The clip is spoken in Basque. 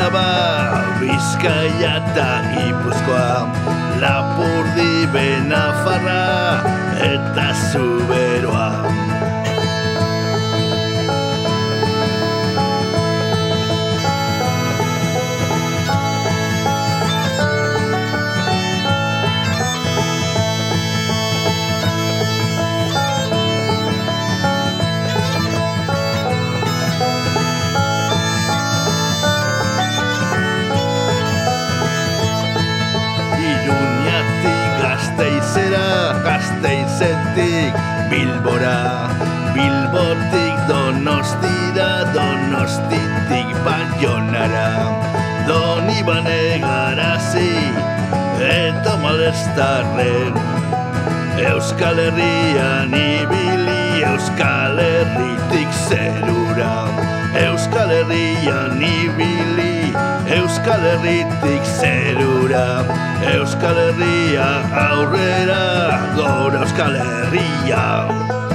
Araba, Bizkaia eta Gipuzkoa, Lapurdi, Benafarra eta Zuberoa. Gasteizetik Bilbora, Bilbotik Donostira, Donostitik Baionara, Donibane Garazi eta Malestarren. Euskal Herrian ibili, Euskal Herritik zerura. Euskal Herrian ibili, Euskal Herritik zerura. Euskal Herria aurrera, gora Euskal Herria.